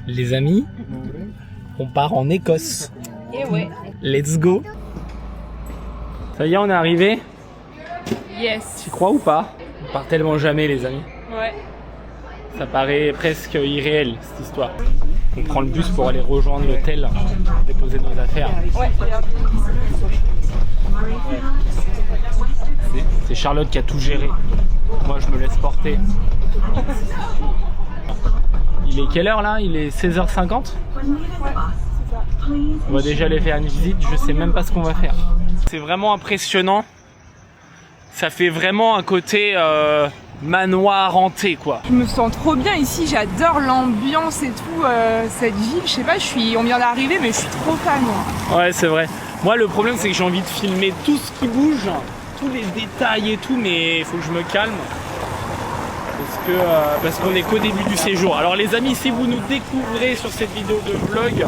Les amis, on part en Écosse. Et ouais. Let's go. Ça y est, on est arrivé. Yes. Tu crois ou pas? On part tellement jamais, les amis. Ouais. Ça paraît presque irréel, cette histoire. On prend le bus pour aller rejoindre l'hôtel, déposer nos affaires. Ouais. C'est Charlotte qui a tout géré. Moi, je me laisse porter. Il est quelle heure là? Il est 16h50. On va déjà aller faire une visite, je sais même pas ce qu'on va faire. C'est vraiment impressionnant. Ça fait vraiment un côté manoir hanté quoi. Je me sens trop bien ici, j'adore l'ambiance et tout, cette ville, je sais pas, on vient d'arriver mais je suis trop fan. Ouais, c'est vrai. Moi le problème c'est que j'ai envie de filmer tout ce qui bouge, tous les détails et tout, mais il faut que je me calme. Parce qu'on est qu'au début du séjour. Alors les amis, si vous nous découvrez sur cette vidéo de vlog,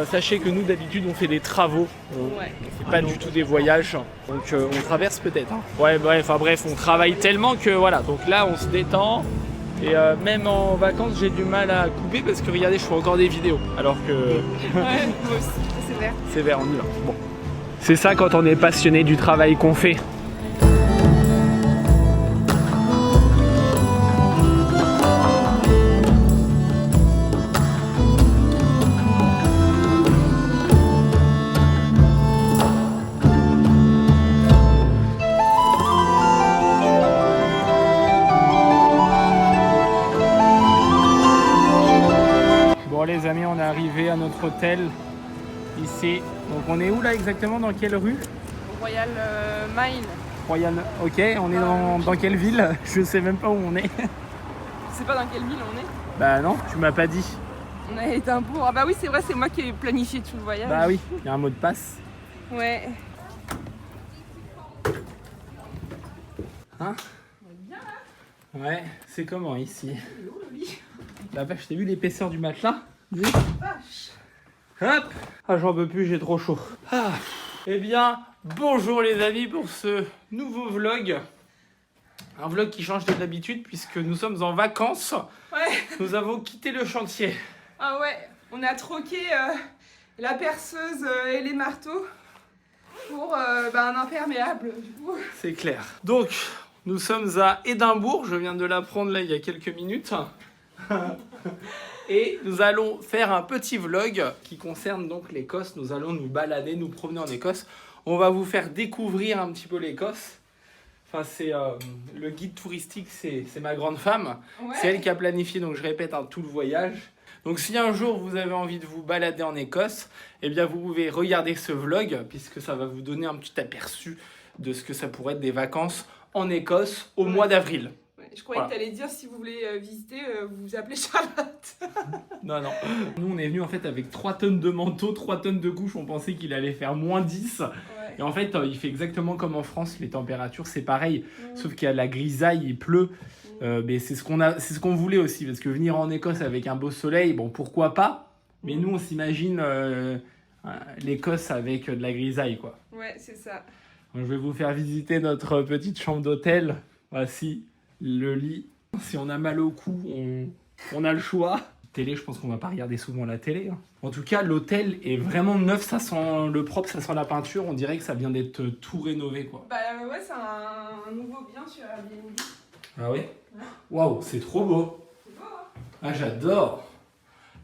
sachez que nous d'habitude on fait des travaux, on fait pas du tout des voyages, donc on traverse peut-être. Ouais, enfin bref, on travaille tellement que voilà, donc là on se détend et même en vacances j'ai du mal à couper parce que regardez, je fais encore des vidéos alors que... Ouais, moi aussi, c'est vert. C'est vert, on y va. Bon. C'est ça quand on est passionné du travail qu'on fait. Les amis, on est arrivé à notre hôtel ici. Donc on est où là exactement? Dans quelle rue? Royal Mile. Royal, ok, on est dans quelle ville? Je sais même pas où on est. Tu sais pas dans quelle ville on est? Bah non, tu m'as pas dit. On a Édimbourg. Ah bah oui, c'est vrai, c'est moi qui ai planifié tout le voyage. Bah oui, il y a un mot de passe. Ouais. Hein? Ouais, c'est comment ici? La vache, t'as vu l'épaisseur du matelas? Hop! Ah, j'en peux plus, j'ai trop chaud. Ah. Eh bien, bonjour les amis pour ce nouveau vlog. Un vlog qui change de d'habitude puisque nous sommes en vacances. Ouais. Nous avons quitté le chantier. Ah ouais, on a troqué la perceuse et les marteaux pour un imperméable du coup. C'est clair. Donc, nous sommes à Édimbourg. Je viens de l'apprendre là il y a quelques minutes. Et nous allons faire un petit vlog qui concerne donc l'Écosse. Nous allons nous balader, nous promener en Écosse. On va vous faire découvrir un petit peu l'Écosse. Enfin, c'est le guide touristique, c'est ma grande femme. Ouais. C'est elle qui a planifié, donc je répète, tout le voyage. Donc si un jour vous avez envie de vous balader en Écosse, eh bien vous pouvez regarder ce vlog puisque ça va vous donner un petit aperçu de ce que ça pourrait être des vacances en Écosse au mois d'avril. Je croyais que tu allais dire si vous voulez visiter, vous appelez Charlotte. Non. Nous, on est venu en fait avec 3 tonnes de manteaux, 3 tonnes de couches. On pensait qu'il allait faire moins 10. Ouais. Et en fait, il fait exactement comme en France. Les températures, c'est pareil. Sauf qu'il y a la grisaille, il pleut. Mais c'est ce qu'on voulait aussi. Parce que venir en Écosse avec un beau soleil, bon, pourquoi pas. Mais nous, on s'imagine l'Écosse avec de la grisaille, quoi. Ouais, c'est ça. Donc, je vais vous faire visiter notre petite chambre d'hôtel. Voici le lit. Si on a mal au cou, on a le choix. Télé, je pense qu'on va pas regarder souvent la télé. En tout cas, l'hôtel est vraiment neuf. Ça sent le propre, ça sent la peinture. On dirait que ça vient d'être tout rénové, quoi. Bah ouais, c'est un nouveau bien sur Airbnb. Ah ouais? Waouh, c'est trop beau. C'est beau, hein? Ah, j'adore.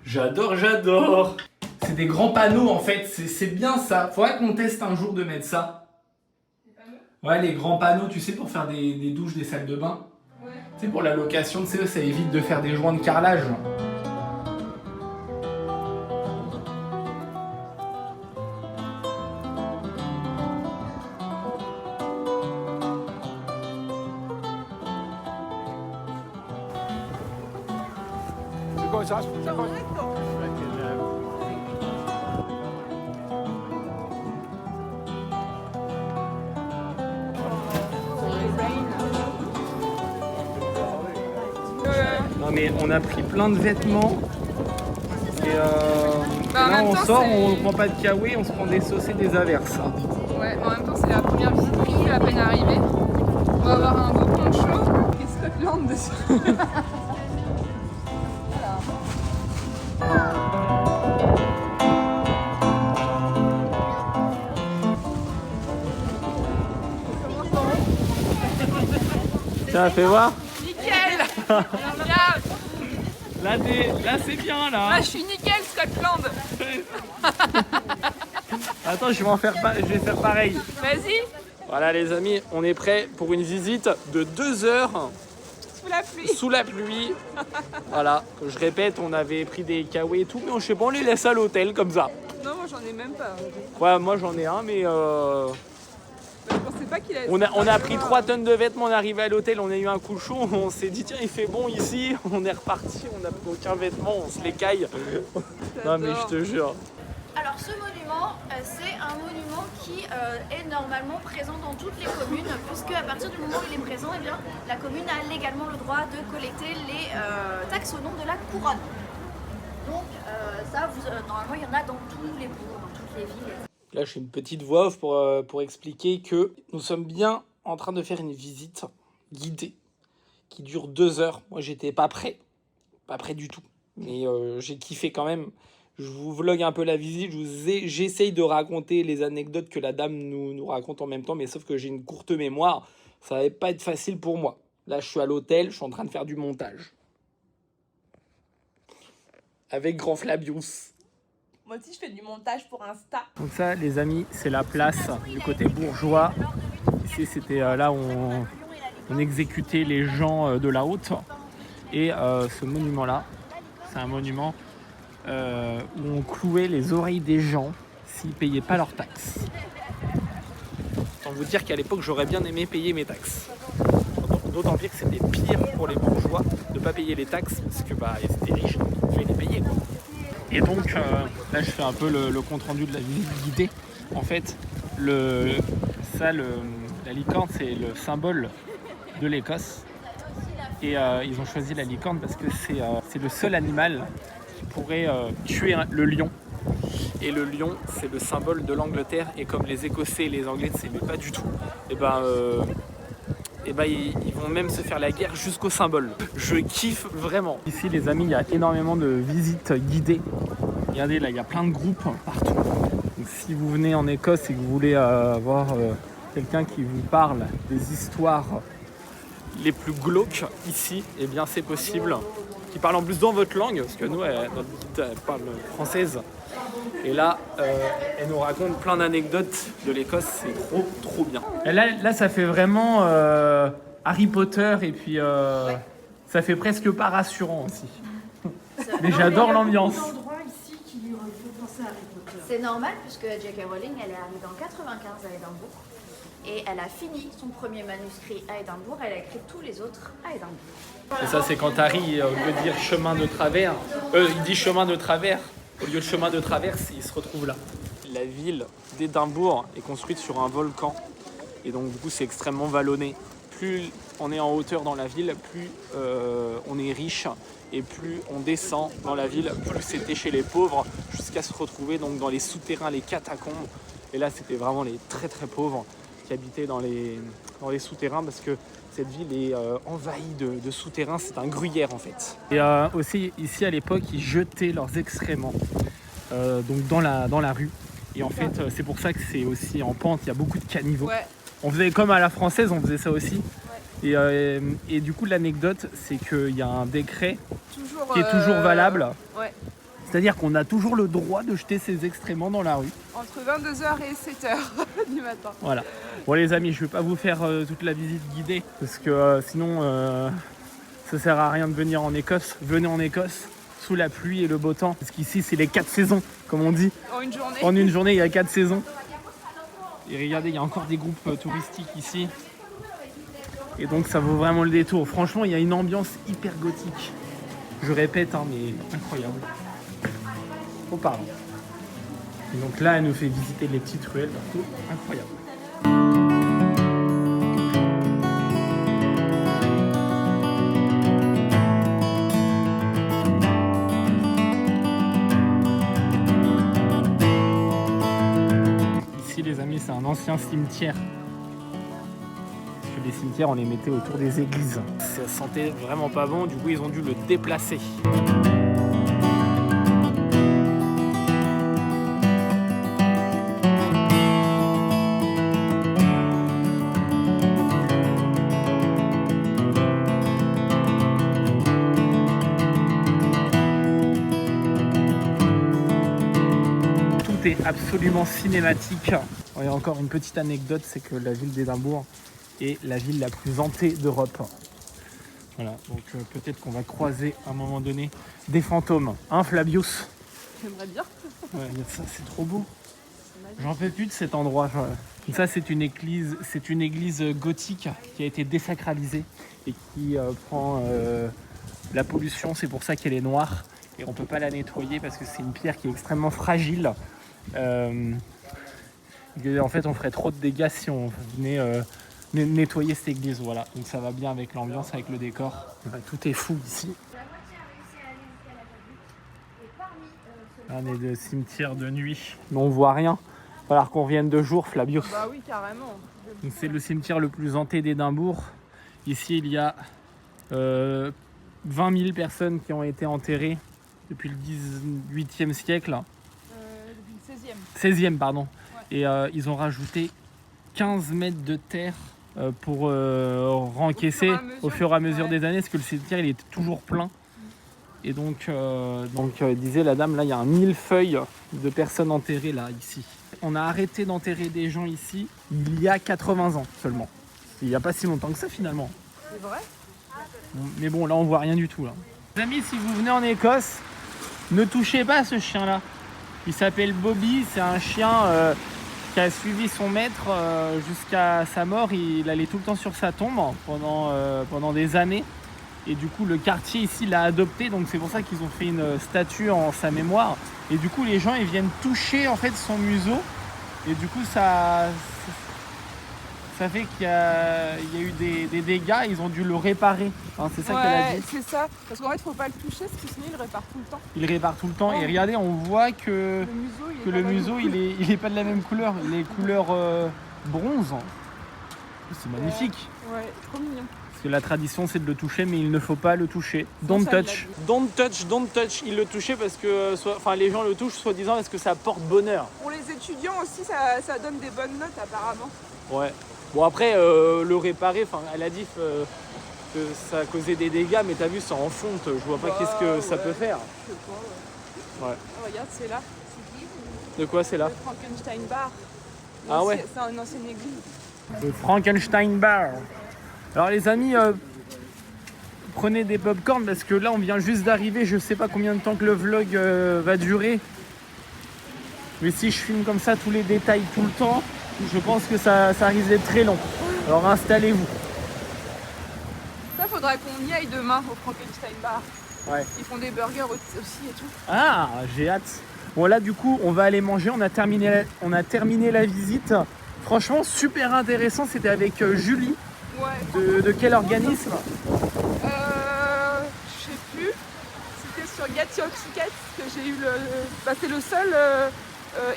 J'adore. C'est des grands panneaux, en fait. C'est bien ça. Faudrait qu'on teste un jour de mettre ça. Les panneaux? Ouais, les grands panneaux, tu sais, pour faire des douches, des salles de bain. Ouais. Tu sais, pour la location, tu sais, ça évite de faire des joints de carrelage. Non mais on a pris plein de vêtements et là on sort, on prend pas de kawaii, on se prend des sauces et des averses. Ouais, mais en même temps c'est la première visite qui est à peine arrivée. On va avoir un beau poncho. Et ce là plantes dessus. Tiens, fais voir. Nickel. Là c'est bien là. Ah, je suis nickel, Scotland. Attends, je vais faire pareil. Vas-y, Voilà les amis, on est prêts pour une visite de 2 heures sous la pluie. sous la pluie. Voilà, je répète, on avait pris des kawaii et tout, mais je sais pas, on les laisse à l'hôtel comme ça. Non, moi j'en ai même pas. Ouais, moi j'en ai un, mais Je pensais pas qu'il allait. on a pris 3 tonnes de vêtements, on est arrivé à l'hôtel, on a eu un coup chaud, on s'est dit tiens il fait bon ici, on est reparti, on n'a plus aucun vêtement, on se les caille. Non mais je te jure. Alors ce monument, c'est un monument qui est normalement présent dans toutes les communes, puisque à partir du moment où il est présent, eh bien, la commune a légalement le droit de collecter les taxes au nom de la couronne. Donc normalement il y en a dans tous les bourgs, dans toutes les villes. Là je fais une petite voix off pour expliquer que nous sommes bien en train de faire une visite guidée qui dure 2 heures. Moi j'étais pas prêt du tout, mais j'ai kiffé quand même. Je vous vlog un peu la visite, j'essaye de raconter les anecdotes que la dame nous raconte en même temps, mais sauf que j'ai une courte mémoire, ça va pas être facile pour moi. Là, je suis à l'hôtel, je suis en train de faire du montage. Avec Grand Flabius. Moi aussi, je fais du montage pour Insta. Donc ça, les amis, c'est la place du côté bourgeois. Ici, c'était là où on exécutait les gens de la haute. Et ce monument-là, c'est un monument... où on clouait les oreilles des gens s'ils ne payaient pas leurs taxes. Sans vous dire qu'à l'époque, j'aurais bien aimé payer mes taxes. D'autant pire que c'était pire pour les bourgeois de ne pas payer les taxes parce que ils étaient riches, il fallait les payer. Quoi. Et donc, là, je fais un peu le compte-rendu de la visite guidée. En fait, la licorne, c'est le symbole de l'Écosse. Et ils ont choisi la licorne parce que c'est le seul animal pourrait tuer le lion. Et le lion, c'est le symbole de l'Angleterre. Et comme les Écossais et les Anglais ne s'aimaient pas du tout, ils vont même se faire la guerre jusqu'au symbole. Je kiffe vraiment. Ici, les amis, il y a énormément de visites guidées. Regardez, là, il y a plein de groupes partout. Donc, si vous venez en Écosse et que vous voulez avoir quelqu'un qui vous parle des histoires les plus glauques ici, eh bien, c'est possible. Qui parle en plus dans votre langue, parce que nous, notre guide parle française. Et là, elle nous raconte plein d'anecdotes de l'Écosse, c'est trop bien. Et là, ça fait vraiment Harry Potter, et puis ça fait presque pas rassurant aussi. Mais j'adore l'ambiance. C'est normal, puisque J.K. Rowling, elle est arrivée en 95 à Édimbourg. Et elle a fini son premier manuscrit à Édimbourg, elle a écrit tous les autres à Édimbourg. Et ça, c'est quand Harry, au lieu de dire chemin de travers, il dit chemin de travers. Au lieu de chemin de traverse, il se retrouve là. La ville d'Édimbourg est construite sur un volcan. Et donc, du coup, c'est extrêmement vallonné. Plus on est en hauteur dans la ville, plus on est riche. Et plus on descend dans la ville, plus c'était chez les pauvres, jusqu'à se retrouver donc dans les souterrains, les catacombes. Et là, c'était vraiment les très très pauvres qui habitaient dans les souterrains, parce que cette ville est envahie de souterrains, c'est un gruyère en fait. Et aussi ici à l'époque, ils jetaient leurs excréments donc dans la rue. Et en fait, c'est pour ça que c'est aussi en pente, il y a beaucoup de caniveaux. Ouais. On faisait comme à la française, on faisait ça aussi. Ouais. Et du coup, l'anecdote, c'est qu'il y a un décret qui est toujours valable. Ouais. C'est-à-dire qu'on a toujours le droit de jeter ses excréments dans la rue. Entre 22h et 7h du matin. Voilà. Bon les amis, je ne vais pas vous faire toute la visite guidée, parce que sinon ça sert à rien de venir en Écosse. Venez en Écosse sous la pluie et le beau temps, parce qu'ici c'est les 4 saisons, comme on dit. En une journée. En une journée, il y a 4 saisons. Et regardez, il y a encore des groupes touristiques ici. Et donc ça vaut vraiment le détour. Franchement, il y a une ambiance hyper gothique. Je répète, mais incroyable. Oh pardon. Et donc là, elle nous fait visiter les petites ruelles partout. Incroyable. Ici, les amis, c'est un ancien cimetière. Parce que les cimetières, on les mettait autour des églises. Ça sentait vraiment pas bon, du coup ils ont dû le déplacer. Est absolument cinématique. Il y a encore une petite anecdote, c'est que la ville d'Édimbourg est la ville la plus hantée d'Europe. Voilà, donc peut-être qu'on va croiser à un moment donné des fantômes. Hein, Flabius? J'aimerais bien. Ouais, ça c'est trop beau. J'en peux plus de cet endroit. Ça c'est une église gothique qui a été désacralisée et qui prend la pollution. C'est pour ça qu'elle est noire et on peut pas la nettoyer parce que c'est une pierre qui est extrêmement fragile. En fait on ferait trop de dégâts si on venait nettoyer cette église, voilà. Donc ça va bien avec l'ambiance, avec le décor. Tout est fou ici. Là, on est de cimetière de nuit, mais on voit rien. Il va falloir qu'on revienne de jour, Flabius. Bah oui, carrément. Donc c'est le cimetière le plus hanté d'Édimbourg. Ici il y a 20 000 personnes qui ont été enterrées depuis le 18e siècle. 16e, pardon. Ouais. Et ils ont rajouté 15 mètres de terre pour rencaisser au fur et à mesure des années, parce que le cimetière il est toujours plein. Et donc disait la dame, là il y a un millefeuille de personnes enterrées là, ici. On a arrêté d'enterrer des gens ici il y a 80 ans seulement. Il n'y a pas si longtemps que ça finalement. C'est vrai. Mais bon, là on voit rien du tout là. Les amis, si vous venez en Écosse, ne touchez pas à ce chien là. Il s'appelle Bobby, c'est un chien qui a suivi son maître jusqu'à sa mort. Il allait tout le temps sur sa tombe pendant des années. Et du coup, le quartier ici l'a adopté. Donc c'est pour ça qu'ils ont fait une statue en sa mémoire. Et du coup, les gens ils viennent toucher en fait son museau. Et du coup, ça fait qu'il y a eu des dégâts. Ils ont dû le réparer. Hein, c'est ça qu'elle a dit. C'est ça. Parce qu'en fait, il ne faut pas le toucher, parce que sinon il répare tout le temps. Il répare tout le temps. Et regardez, on voit que le museau, il est pas de la même couleur. Il est couleur bronze. C'est magnifique. Ouais, trop mignon. Parce que la tradition, c'est de le toucher, mais il ne faut pas le toucher. Don't touch. Don't touch, don't touch. Il le touchait parce que les gens le touchent, soi-disant, parce que ça porte bonheur. Pour les étudiants aussi, ça donne des bonnes notes, apparemment. Ouais. Bon, après, le réparer, elle a dit que ça causait des dégâts, mais t'as vu, c'est en fonte. Je vois pas qu'est-ce que ça peut faire. Je sais pas, ouais. Oh, regarde, c'est là. De quoi c'est là? Le Frankenstein Bar. Ah ouais. C'est une ancienne église. Le Frankenstein Bar. Alors les amis, prenez des pop-corn parce que là on vient juste d'arriver. Je sais pas combien de temps que le vlog va durer. Mais si je filme comme ça tous les détails tout le temps, je pense que ça risque d'être très long. Alors installez-vous. Ça faudrait qu'on y aille demain au Frankenstein Bar. Ouais. Ils font des burgers aussi et tout. Ah, j'ai hâte. Bon là du coup on va aller manger. On a terminé la visite. Franchement super intéressant. C'était avec Julie. Ouais. De quel organisme? Je sais plus. C'était sur Get Your Ticket que j'ai eu c'est le seul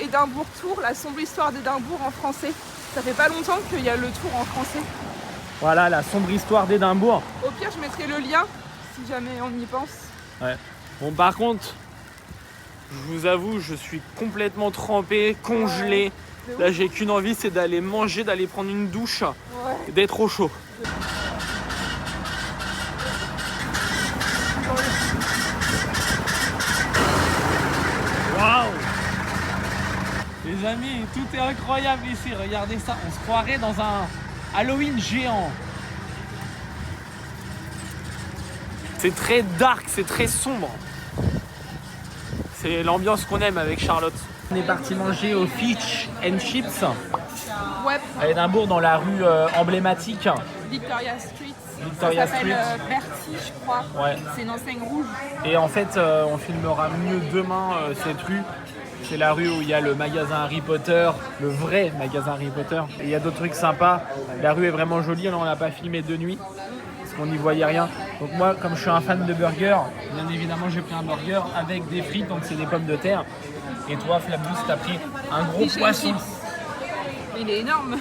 Édimbourg Tour, la sombre histoire d'Édimbourg en français. Ça fait pas longtemps qu'il y a le tour en français. Voilà, la sombre histoire d'Édimbourg. Au pire, je mettrai le lien si jamais on y pense. Ouais. Bon, par contre, je vous avoue, je suis complètement trempé, congelé. Ouais. Là, j'ai qu'une envie, c'est d'aller manger, d'aller prendre une douche, et d'être au chaud. Waouh! Les amis, tout est incroyable ici. Regardez ça, on se croirait dans un Halloween géant. C'est très dark, c'est très sombre. C'est l'ambiance qu'on aime avec Charlotte. On est parti manger au Fish and Chips à Édimbourg, dans la rue emblématique Victoria Street. Victoria ça s'appelle Street. Bertie, je crois. Ouais. C'est une enseigne rouge. Et en fait, on filmera mieux demain cette rue. C'est la rue où il y a le magasin Harry Potter, le vrai magasin Harry Potter. Et il y a d'autres trucs sympas. La rue est vraiment jolie. Là, on l'a pas filmé de nuit parce qu'on n'y voyait rien. Donc moi, comme je suis un fan de burgers, bien évidemment, j'ai pris un burger avec des frites, donc c'est des pommes de terre. Et toi, Flabius, t'as pris un gros poisson. Il est énorme.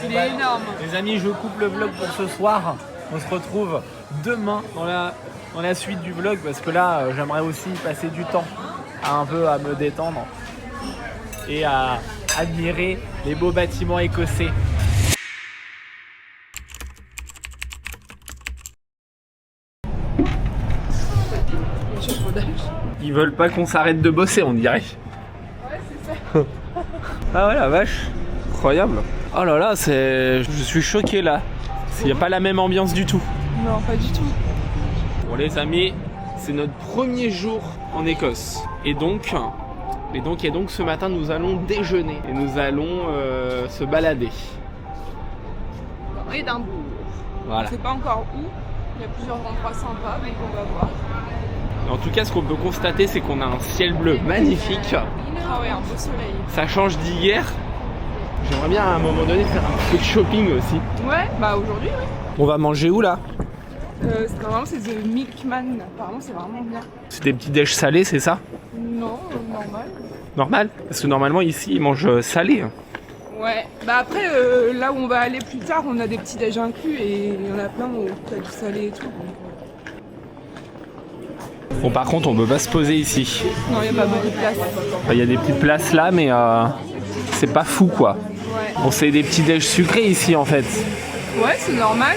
Il est énorme. Les amis, je coupe le vlog pour ce soir. On se retrouve demain dans la suite du vlog parce que là, j'aimerais aussi passer du temps un peu à me détendre et à admirer les beaux bâtiments écossais. Ils veulent pas qu'on s'arrête de bosser, on dirait. Ouais, c'est ça. Ah ouais, la vache. Incroyable. Oh là là, je suis choqué là. Il n'y a pas la même ambiance du tout. Non, pas du tout. Bon les amis, c'est notre premier jour en Écosse. Et donc ce matin, nous allons déjeuner. Et nous allons se balader. Dans Édimbourg. Voilà. On sait pas encore où. Il y a plusieurs endroits sympas, mais on va voir. En tout cas, ce qu'on peut constater, c'est qu'on a un ciel bleu magnifique. Ah ouais, un beau soleil. Ça change d'hier. J'aimerais bien à un moment donné faire un peu de shopping aussi. Ouais, bah aujourd'hui, oui. On va manger où là? Normalement, c'est The Milkman. Apparemment, c'est vraiment bien. C'est des petits déj salés, c'est ça? Non, normal. Normal? Parce que normalement ici, ils mangent salé. Ouais, bah après, là où on va aller plus tard, on a des petits déj inclus et il y en a plein où t'as du salé et tout. Bon, par contre, on peut pas se poser ici. Non, il n'y a pas beaucoup de place. Il y a des petites places là, mais c'est pas fou quoi. Ouais, On sait des petits déj sucrés ici en fait. ouais, c'est normal.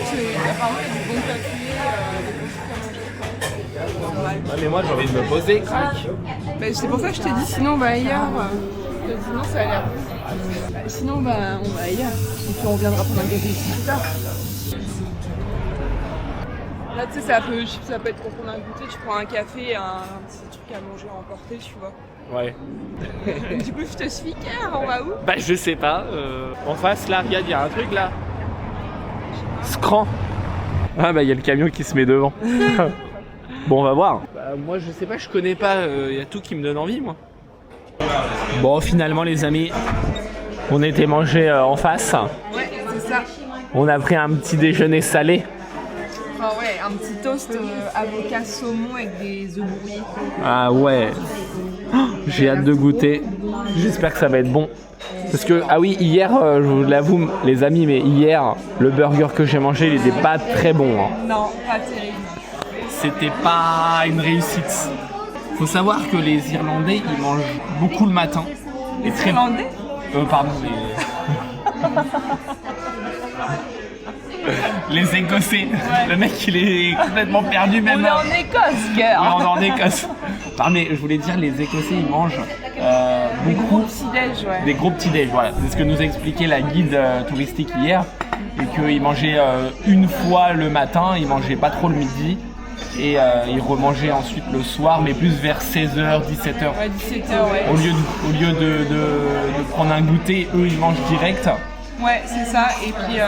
Apparemment, il y a du bon café, des bons trucs à manger. Normal. Ah, mais moi j'ai envie de me poser, crac. Bah, c'est pour ça que je t'ai dit, sinon on va ailleurs. Sinon, ça a l'air bon. Bah, sinon, bah, on va ailleurs. Et puis on reviendra prendre un café ici plus tard. Là, tu sais, ça peut être pour prendre un goûter, tu prends un café, un petit truc à manger à emporter, tu vois. Ouais. Du coup, je te suis, car on va où? Bah je sais pas. En face là, regarde, il y a un truc là. Scran. Ah bah il y a le camion qui se met devant. Bon, on va voir. Bah, moi je sais pas, je connais pas. Il y a tout qui me donne envie moi. Bon, finalement les amis, on était mangé en face. Ouais, c'est ça. On a pris un petit déjeuner salé. Ah ouais, un petit toast avocat saumon avec des œufs brouillés. Ah ouais. Oh, j'ai hâte de goûter. J'espère que ça va être bon. Parce que, ah oui, hier, je vous l'avoue les amis, mais hier, le burger que j'ai mangé, il était pas très bon. Hein. Non, pas terrible. C'était pas une réussite. Faut savoir que les Irlandais, ils mangent beaucoup le matin. Les Irlandais? Pardon, les Écossais. Ouais. Le mec, il est complètement perdu même. On est en Écosse, cœur. Ouais, on est en Écosse. Non, mais je voulais dire, les Écossais, ils mangent des gros petits-déj, ouais. Des gros petits-déj, voilà. C'est ce que nous a expliqué la guide touristique hier. Et qu'ils mangeaient une fois le matin, ils mangeaient pas trop le midi. Et ils remangeaient ensuite le soir, mais plus vers 16h, 17h. Ouais, 17h, ouais. Au lieu de prendre un goûter, eux, ils mangent direct. Ouais, c'est ça. Et puis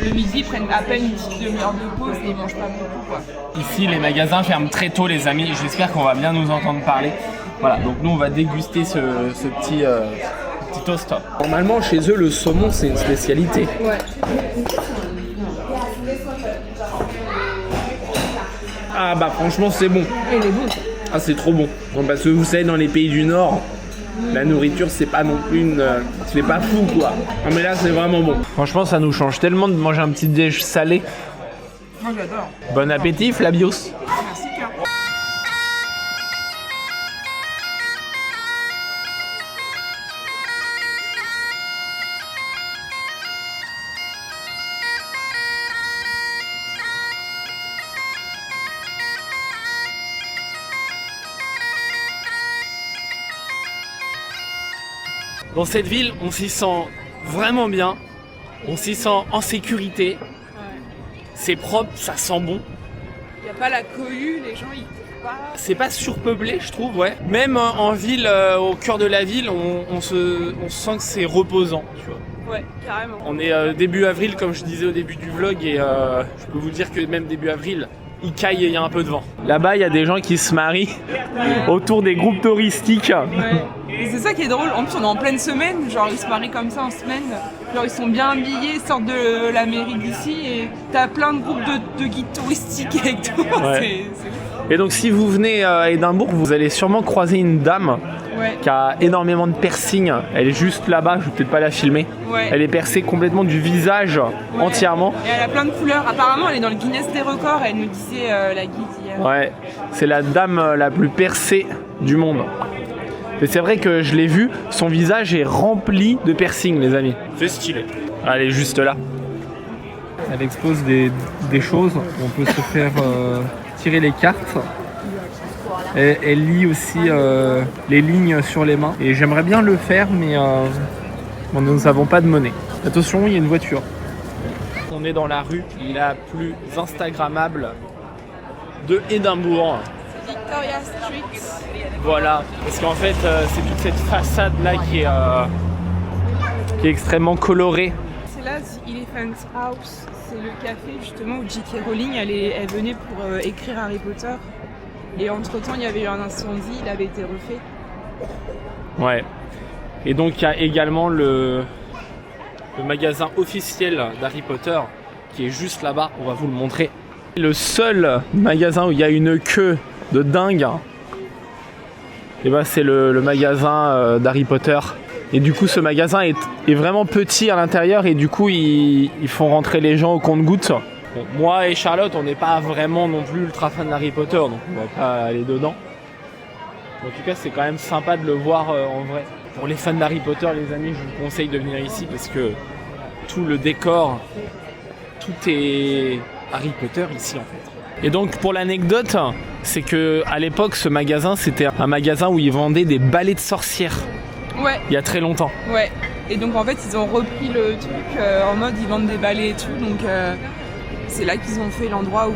le midi, ils prennent à peine une petite demi-heure de pause et ils mangent pas beaucoup, quoi. Ici, les magasins ferment très tôt, les amis. J'espère qu'on va bien nous entendre parler. Voilà, donc nous, on va déguster ce petit toast. Normalement, chez eux, le saumon, c'est une spécialité. Ouais. Ah bah franchement, c'est bon. Il est bon. Ah, c'est trop bon. Bon, parce que vous savez, dans les pays du Nord, la nourriture, c'est pas non plus c'est pas fou, quoi. Non, mais là, c'est vraiment bon. Franchement, ça nous change tellement de manger un petit déj salé. Moi, j'adore. Bon appétit, Flabios. Merci, cœur. Dans cette ville, on s'y sent vraiment bien. On s'y sent en sécurité. Ouais. C'est propre, ça sent bon. Il n'y a pas la cohue, les gens ils courent pas. C'est pas surpeuplé, je trouve, ouais. Même en ville, au cœur de la ville, on se sent que c'est reposant, tu vois. Ouais, carrément. On est début avril, comme je disais au début du vlog, et je peux vous dire que même début avril, il caille et il y a un peu de vent. Là-bas, il y a des gens qui se marient autour des groupes touristiques. Ouais. Et c'est ça qui est drôle. En plus, on est en pleine semaine, genre ils se marient comme ça en semaine. Genre ils sont bien habillés, ils sortent de la mairie d'ici et t'as plein de groupes de guides touristiques avec tout. Ouais. Et donc si vous venez à Édimbourg, vous allez sûrement croiser une dame qui a énormément de piercings. Elle est juste là-bas, je vais peut-être pas la filmer. Ouais. Elle est percée complètement du visage entièrement. Et elle a plein de couleurs. Apparemment elle est dans le Guinness des records, elle nous disait la guide hier. Ouais, c'est la dame la plus percée du monde. Mais c'est vrai que je l'ai vue, son visage est rempli de piercings, les amis. C'est stylé. Elle est juste là. Elle expose des choses, on peut se faire tirer les cartes. Elle lit aussi les lignes sur les mains. Et j'aimerais bien le faire, mais nous n'avons pas de monnaie. Attention, il y a une voiture. On est dans la rue la plus instagrammable de Édimbourg. Victoria Street. Voilà, parce qu'en fait c'est toute cette façade là qui est extrêmement colorée. C'est là, The Elephant House, c'est le café justement où J.K. Rowling elle venait pour écrire Harry Potter. Et entre temps il y avait eu un incendie, il avait été refait. Ouais, et donc il y a également le magasin officiel d'Harry Potter qui est juste là-bas, on va vous le montrer. Le seul magasin où il y a une queue de dingue, et ben c'est le magasin d'Harry Potter. Et du coup ce magasin est vraiment petit à l'intérieur et du coup ils font rentrer les gens au compte-gouttes. Bon, moi et Charlotte on n'est pas vraiment non plus ultra fan d'Harry Potter, donc on va pas aller dedans. En tout cas c'est quand même sympa de le voir en vrai. Pour les fans d'Harry Potter les amis, je vous conseille de venir ici parce que tout le décor, tout est Harry Potter ici en fait. Et donc pour l'anecdote, c'est que à l'époque ce magasin c'était un magasin où ils vendaient des balais de sorcières. Ouais. Il y a très longtemps. Ouais. Et donc en fait ils ont repris le truc en mode ils vendent des balais et tout, donc c'est là qu'ils ont fait l'endroit où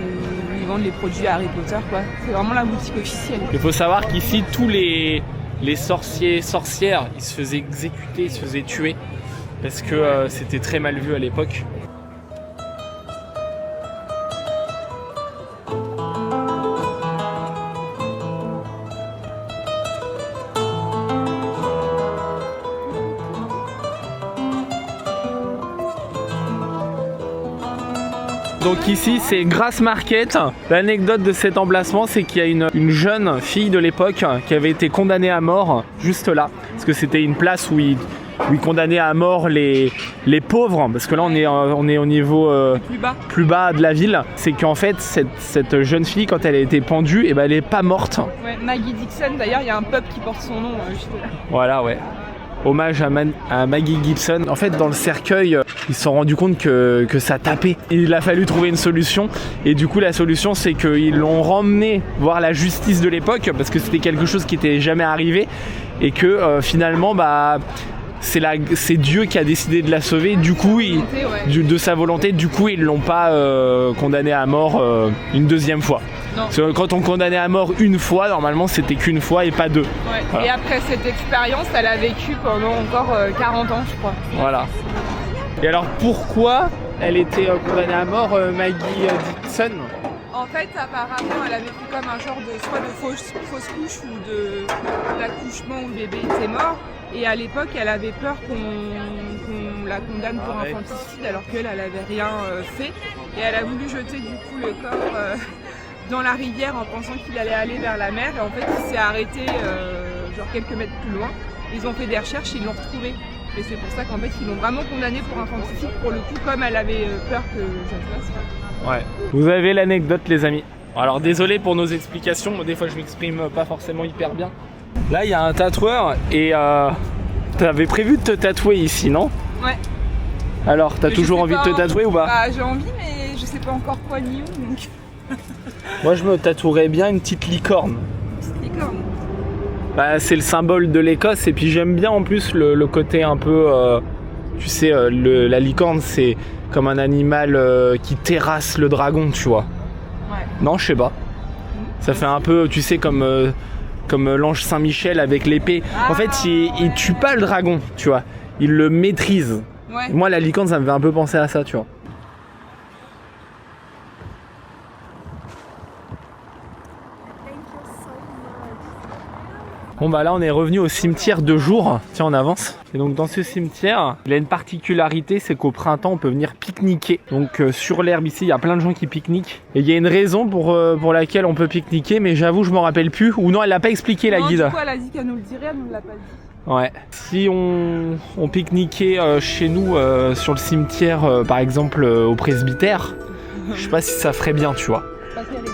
ils vendent les produits Harry Potter quoi. C'est vraiment la boutique officielle. Il faut savoir qu'ici tous les sorciers, sorcières, ils se faisaient exécuter, ils se faisaient tuer parce que c'était très mal vu à l'époque. Donc ici c'est Grass Market. L'anecdote de cet emplacement c'est qu'il y a une jeune fille de l'époque qui avait été condamnée à mort juste là. Parce que c'était une place où ils condamnaient à mort les pauvres. Parce que là on est au niveau plus bas de la ville. C'est qu'en fait cette jeune fille quand elle a été pendue, et ben, elle n'est pas morte. Ouais, Maggie Dixon d'ailleurs il y a un pub qui porte son nom juste là. Voilà ouais. Hommage à Maggie Gibson. En fait, dans le cercueil, ils se sont rendus compte que ça tapait. Il a fallu trouver une solution. Et du coup, la solution, c'est qu'ils l'ont ramené voir la justice de l'époque, parce que c'était quelque chose qui n'était jamais arrivé. Et que finalement, bah, c'est Dieu qui a décidé de la sauver. Du coup, de sa volonté, du coup, ils ne l'ont pas condamné à mort une deuxième fois. Parce que quand on condamnait à mort une fois, normalement c'était qu'une fois et pas deux. Ouais. Voilà. Et après cette expérience, elle a vécu pendant encore 40 ans, je crois. Voilà. Et alors pourquoi elle était condamnée à mort, Maggie Dixon ? En fait, apparemment, elle a vécu comme un genre de soit de fausse couche ou d'accouchement où le bébé était mort. Et à l'époque, elle avait peur qu'on la condamne pour infanticide alors qu'elle avait rien fait. Et elle a voulu jeter du coup le corps dans la rivière en pensant qu'il allait aller vers la mer. Et en fait, il s'est arrêté genre quelques mètres plus loin. Ils ont fait des recherches et ils l'ont retrouvé. Et c'est pour ça qu'en fait, ils l'ont vraiment condamnée pour infanticide pour le coup, comme elle avait peur que ça se passe. Ouais. Vous avez l'anecdote, les amis. Alors désolé pour nos explications, des fois je m'exprime pas forcément hyper bien. Là, il y a un tatoueur et t'avais prévu de te tatouer ici, non ? Ouais. Alors, t'as toujours envie de te tatouer ou pas ? Bah, j'ai envie, mais je sais pas encore quoi ni où. Donc... Moi, je me tatouerais bien une petite licorne. Une petite licorne. Bah, c'est le symbole de l'Écosse et puis j'aime bien en plus le côté un peu... tu sais, la licorne, c'est comme un animal qui terrasse le dragon, tu vois. Ouais. Non, je sais pas. Ça fait un peu, tu sais, comme l'ange Saint-Michel avec l'épée. En fait, il tue pas le dragon, tu vois. Il le maîtrise. Ouais. Moi, la licorne, ça me fait un peu penser à ça, tu vois. Bon bah là on est revenu au cimetière de jour, tiens on avance. Et donc dans ce cimetière, il a une particularité, c'est qu'au printemps on peut venir pique-niquer. Donc sur l'herbe ici, il y a plein de gens qui pique-niquent. Et il y a une raison pour laquelle on peut pique-niquer, mais j'avoue je m'en rappelle plus. Ou non, elle l'a pas expliqué la guide. Du coup elle a dit qu'elle nous le dirait, elle nous l'a pas dit. Ouais. Si on pique-niquait chez nous sur le cimetière, par exemple au presbytère, je sais pas si ça ferait bien, tu vois. Pas terrible.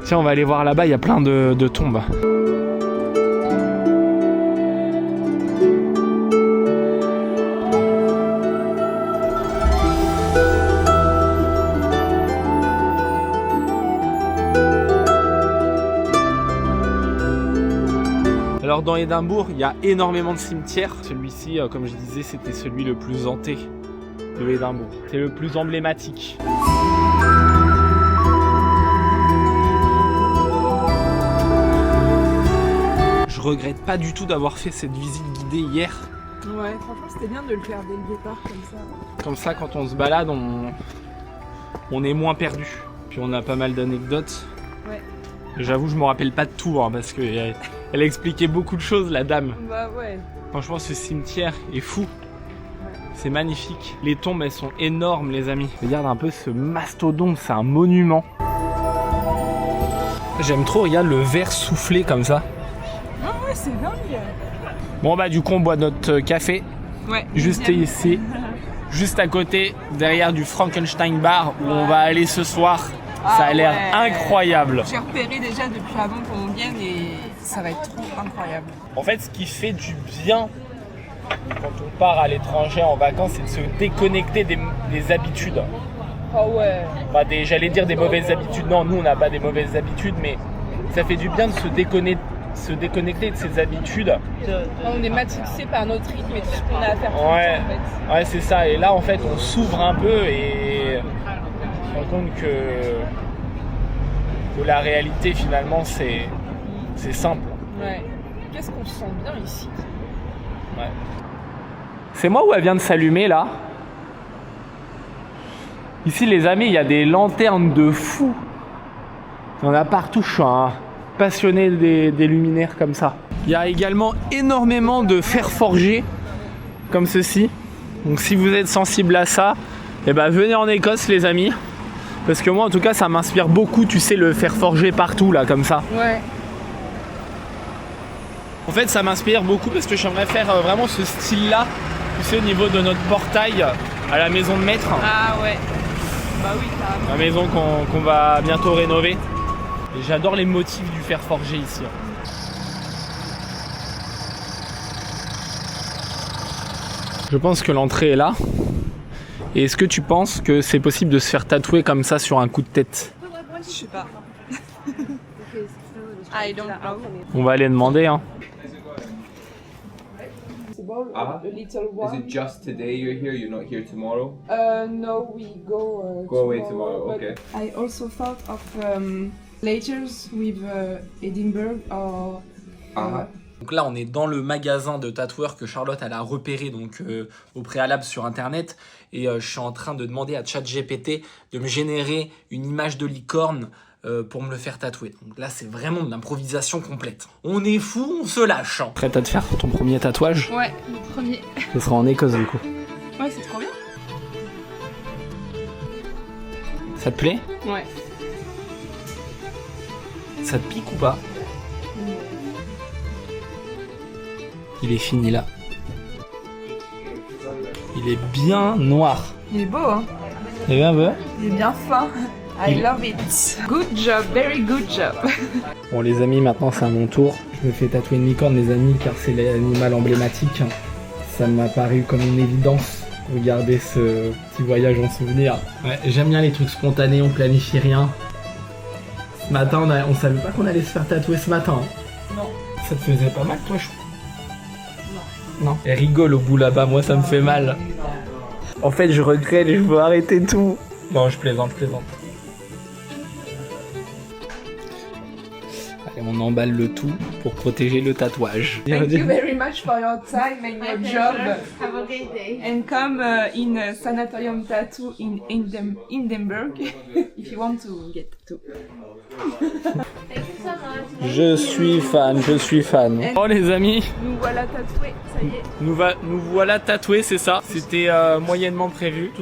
Tiens, on va aller voir là-bas, il y a plein de tombes. Alors dans Édimbourg, il y a énormément de cimetières. Celui-ci, comme je disais, c'était celui le plus hanté de Édimbourg. C'est le plus emblématique. Je regrette pas du tout d'avoir fait cette visite guidée hier. Ouais, franchement c'était bien de le faire dès le départ comme ça. Comme ça, quand on se balade, on est moins perdu. Puis on a pas mal d'anecdotes. Ouais. J'avoue, je me rappelle pas de tout, hein, parce qu'elle a expliqué beaucoup de choses, la dame. Bah ouais. Franchement, ce cimetière est fou. Ouais. C'est magnifique. Les tombes, elles sont énormes, les amis. Regarde un peu ce mastodonte, c'est un monument. J'aime trop, regarde le verre soufflé comme ça. Ah ouais, c'est dingue. Bon bah du coup, on boit notre café. Ouais. Juste ici, juste à côté, derrière du Frankenstein Bar, où on va aller ce soir. Ça a l'air incroyable. J'ai repéré déjà depuis avant qu'on vienne et ça va être trop incroyable. En fait, ce qui fait du bien quand on part à l'étranger en vacances, c'est de se déconnecter des habitudes. Oh ouais. Enfin, j'allais dire des mauvaises habitudes. Non, nous, on n'a pas des mauvaises habitudes, mais ça fait du bien de se déconnecter de ses habitudes. On est matrixé par notre rythme et tout ce qu'on a à faire tout le temps, en fait. Ouais, c'est ça. Et là, en fait, on s'ouvre un peu et on se rend compte que la réalité, finalement, c'est simple. Ouais. Qu'est-ce qu'on se sent bien ici. Ouais. C'est moi ou elle vient de s'allumer, là? Ici, les amis, il y a des lanternes de fou. Il y en a partout. Je suis un passionné des luminaires comme ça. Il y a également énormément de fer forgé, comme ceci. Donc si vous êtes sensible à ça, eh ben, venez en Écosse, les amis. Parce que moi, en tout cas, ça m'inspire beaucoup, tu sais, le fer forgé partout, là, comme ça. Ouais. En fait, ça m'inspire beaucoup parce que j'aimerais faire vraiment ce style-là, tu sais, au niveau de notre portail à la maison de maître. Ah ouais. Bah oui, carrément. La maison qu'on va bientôt rénover. Et j'adore les motifs du fer forgé ici. Je pense que l'entrée est là. Et est-ce que tu penses que c'est possible de se faire tatouer comme ça sur un coup de tête? Je sais pas. I don't know. On va aller demander, hein. Little Is it just today you're here? You're not here tomorrow? No, we go. Go away tomorrow, but okay. I also thought of laters with Edinburgh or. Donc là, on est dans le magasin de tatoueurs que Charlotte elle a repéré donc, au préalable sur Internet. Et je suis en train de demander à ChatGPT de me générer une image de licorne pour me le faire tatouer. Donc là, c'est vraiment de l'improvisation complète. On est fou, on se lâche. Hein. Prête à te faire ton premier tatouage? Ouais, le premier. Ce sera en Écosse du coup. Ouais, c'est trop bien. Ça te plaît? Ouais. Ça te pique ou pas? Il est fini là. Il est bien noir. Il est beau, hein. Il est bien beau. Il est bien fin. I love it. Good job, very good job. Bon les amis, maintenant c'est à mon tour. Je me fais tatouer une licorne les amis car c'est l'animal emblématique. Ça m'a paru comme une évidence. Regardez ce petit voyage en souvenir. Ouais, j'aime bien les trucs spontanés, on planifie rien. Ce matin on savait pas qu'on allait se faire tatouer ce matin. Non. Ça te faisait pas mal toi, je crois? Non. Elle rigole au bout là-bas, moi ça me fait mal. En fait je regrette et je veux arrêter tout. Non, je plaisante. Allez, on emballe le tout pour protéger le tatouage. Thank you very much for your time and your job. Have a great day. And come in a Sanatorium Tattoo in Edinburgh if you want to get tattoo. Thank you so much. Je suis fan, je suis fan. Bon les amis, Nous voilà tatoués, ça y est. nous voilà tatoués, c'est ça. C'était moyennement prévu,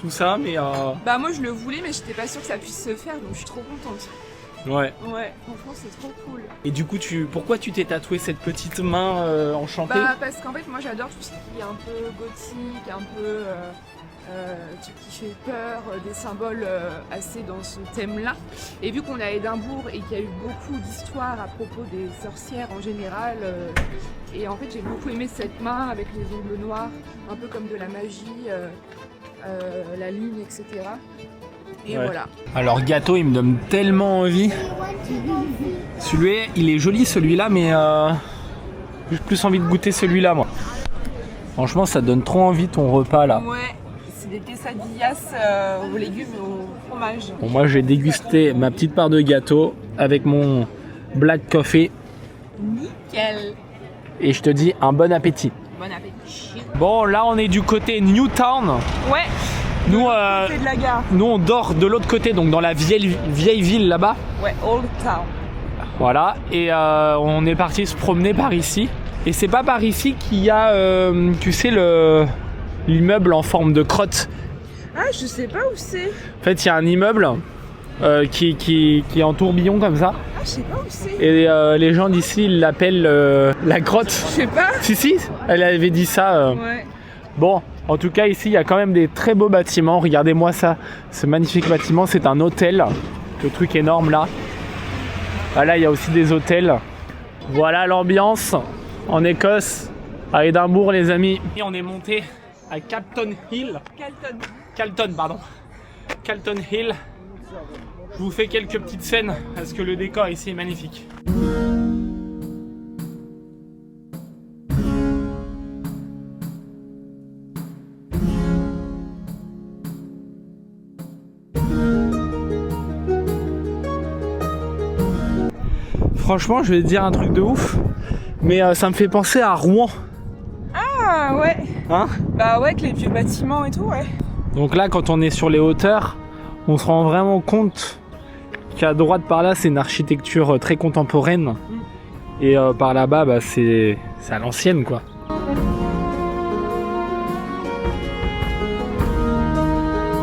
tout ça, mais Bah moi je le voulais mais j'étais pas sûre que ça puisse se faire donc je suis trop contente. ouais. Ouais, franchement c'est trop cool. Et du coup, pourquoi tu t'es tatoué cette petite main enchantée? Bah parce qu'en fait moi j'adore tout ce qui est un peu gothique, un peu truc qui fait peur, des symboles assez dans ce thème-là. Et vu qu'on est à Édimbourg et qu'il y a eu beaucoup d'histoires à propos des sorcières en général, et en fait j'ai beaucoup aimé cette main avec les ongles noirs, un peu comme de la magie, la lune, etc. Et Ouais. voilà. Alors gâteau, il me donne tellement envie. Celui-là, il est joli celui-là, mais j'ai plus envie de goûter celui-là moi. Franchement, ça donne trop envie ton repas là. Ouais, c'est des quesadillas aux légumes et au fromage. Bon, moi, j'ai dégusté ma petite part de gâteau avec mon black coffee Nickel. et je te dis un bon appétit. Bon appétit. Bon, là, on est du côté Newtown. Ouais, Nous, c'est de la gare. nous, on dort de l'autre côté, donc dans la vieille ville là-bas. Ouais, Old Town. Voilà, et on est parti se promener par ici. Et c'est pas par ici qu'il y a, tu sais, l'immeuble en forme de crotte. Ah, je sais pas où c'est. En fait, il y a un immeuble qui est en tourbillon comme ça. Ah, je sais pas où c'est. Et les gens d'ici ils l'appellent la grotte. Je sais pas. Si, elle avait dit ça. Ouais. Bon, en tout cas, ici, il y a quand même des très beaux bâtiments. Regardez-moi ça, ce magnifique bâtiment. C'est un hôtel. Le truc énorme là. Ah, là, il y a aussi des hôtels. Voilà l'ambiance en Écosse, à Édimbourg, les amis. Et on est monté à Calton Hill. Calton Hill. Je vous fais quelques petites scènes parce que le décor ici est magnifique. Franchement, je vais te dire un truc de ouf, mais ça me fait penser à Rouen. Ah, ouais. Hein? Bah ouais, avec les vieux bâtiments et tout, ouais. Donc là, quand on est sur les hauteurs, on se rend vraiment compte qu'à droite par là, c'est une architecture très contemporaine. Et par là-bas, bah, c'est à l'ancienne, quoi.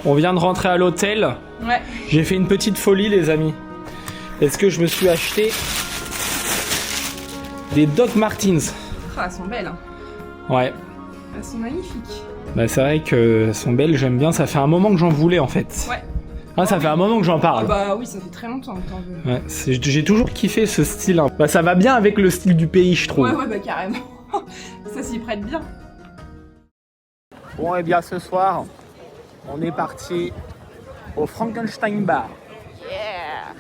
On vient de rentrer à l'hôtel. Ouais. J'ai fait une petite folie, les amis. Est-ce que je me suis acheté des Doc Martens? Ah, elles sont belles, hein. Ouais. Elles sont magnifiques. Bah, c'est vrai qu'elles sont belles, j'aime bien. Ça fait un moment que j'en voulais, en fait. Ouais. Ah, ça fait un moment que j'en Ah parle. bah oui, ça fait très longtemps que t'en veux. Ouais, j'ai toujours kiffé ce style. Hein. Bah, ça va bien avec le style du pays, je trouve. Ouais, bah carrément. Ça s'y prête bien. Bon, et bien ce soir, on est parti au Frankenstein Bar. Yeah.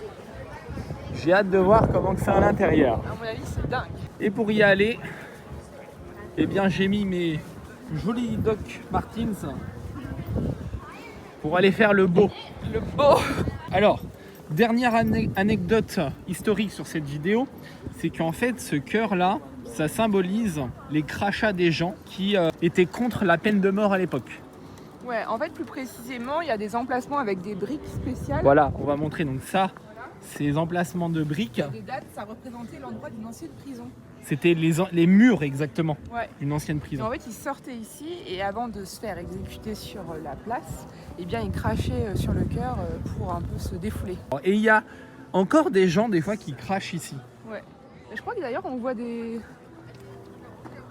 J'ai hâte de voir comment c'est à l'intérieur. À mon avis, c'est dingue. Et pour y aller, eh bien j'ai mis mes jolis Doc Martens pour aller faire le beau. Le beau. Alors, dernière anecdote historique sur cette vidéo, c'est qu'en fait ce cœur là, ça symbolise les crachats des gens qui étaient contre la peine de mort à l'époque. Ouais, en fait, plus précisément, il y a des emplacements avec des briques spéciales. Voilà, on va montrer donc ça, ces emplacements de briques, Des dates, ça représentait l'endroit d'une ancienne prison. c'était les murs exactement Ouais. d'une ancienne Et prison. en fait, ils sortaient ici et avant de se faire exécuter sur la place, eh bien, ils crachaient sur le cœur pour un peu se défouler. Et il y a encore des gens des fois qui crachent ici. Ouais. Et je crois que d'ailleurs, on voit des...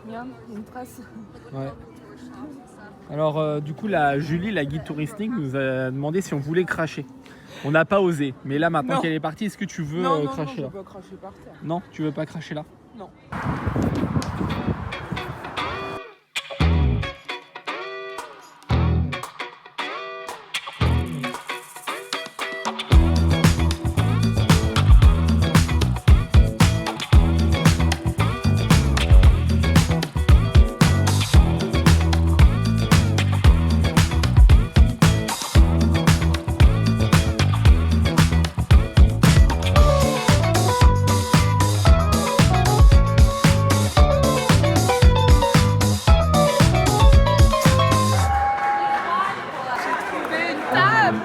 Regarde, une trace. Ouais. Alors du coup Julie, la guide touristique, nous a demandé si on voulait cracher. On n'a pas osé, mais là maintenant Non. qu'elle est partie, est-ce que tu veux non, cracher je là? vais pas cracher par terre. Non, tu veux pas cracher là? Non. J'ai trouvé une table.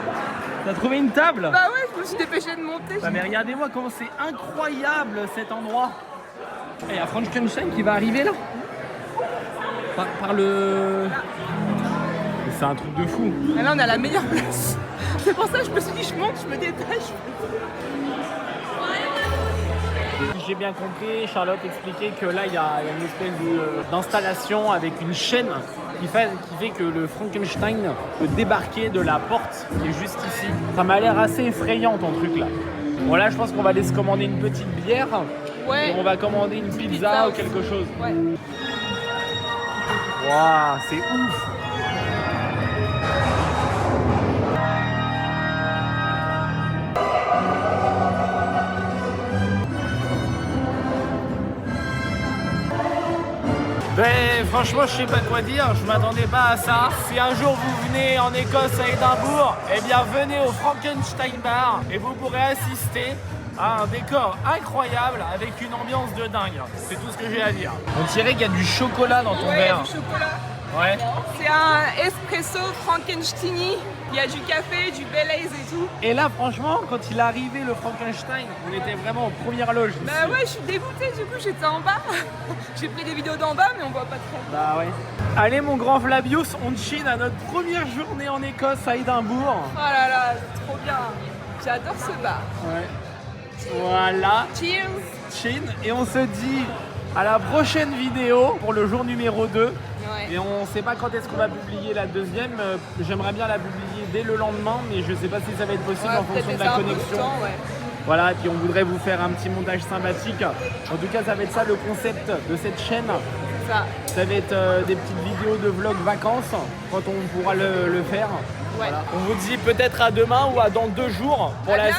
T'as trouvé une table? Bah ouais, je me me suis dépêchée de monter. Bah mais regardez-moi comment c'est incroyable cet endroit. Et il y a Frankenstein qui va arriver là. Par le... C'est un truc de fou. Et là on est à la meilleure place. C'est pour ça que je me suis dit je monte, je me détache. Si j'ai bien compris, Charlotte expliquait que là il y a une espèce d'installation avec une chaîne qui fait que le Frankenstein peut débarquer de la porte qui est juste ici. Ça m'a l'air assez effrayant ton truc là. Bon là je pense qu'on va aller se commander une petite bière Ouais. et on va commander une pizza Pizza ou quelque chose. Ouais. Waouh, c'est ouf. Ben franchement je sais pas quoi dire, je m'attendais pas à ça. Si un jour vous venez en Écosse à Édimbourg, eh bien venez au Frankenstein Bar et vous pourrez assister à un décor incroyable avec une ambiance de dingue. C'est tout ce que j'ai à dire. On dirait qu'il y a du chocolat dans ton Ouais, verre. du chocolat. Ouais. C'est un espresso Frankensteini. Il y a du café, du Baileys et tout. Et là franchement quand il est arrivé le Frankenstein, on était vraiment en première loge. Bah ici. ouais, je suis dégoûtée, du coup j'étais en bas. J'ai pris des vidéos d'en bas, mais on voit pas très bien. Bah ouais. Allez mon grand Flavius, on chine à notre première journée en Écosse à Édimbourg. Oh là là, c'est trop bien. J'adore ce bar. Ouais. Voilà. Cheers. Chin. Et on se dit à la prochaine vidéo pour le jour numéro 2. Ouais. Et on sait pas quand est-ce qu'on va publier la deuxième. J'aimerais bien la publier dès le lendemain, mais je sais pas si ça va être possible Ouais, en fonction peut-être de laisser la un peu de connexion. temps, ouais. Voilà, et puis on voudrait vous faire un petit montage sympathique. En tout cas, ça va être ça le concept de cette chaîne. Ça. Ça va être des petites vidéos de vlog vacances quand on pourra le faire. Ouais. Voilà. On vous dit peut-être à demain ou à dans 2 jours À bientôt.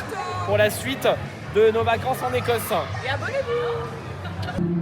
pour la suite de nos vacances en Écosse. Et abonnez-vous.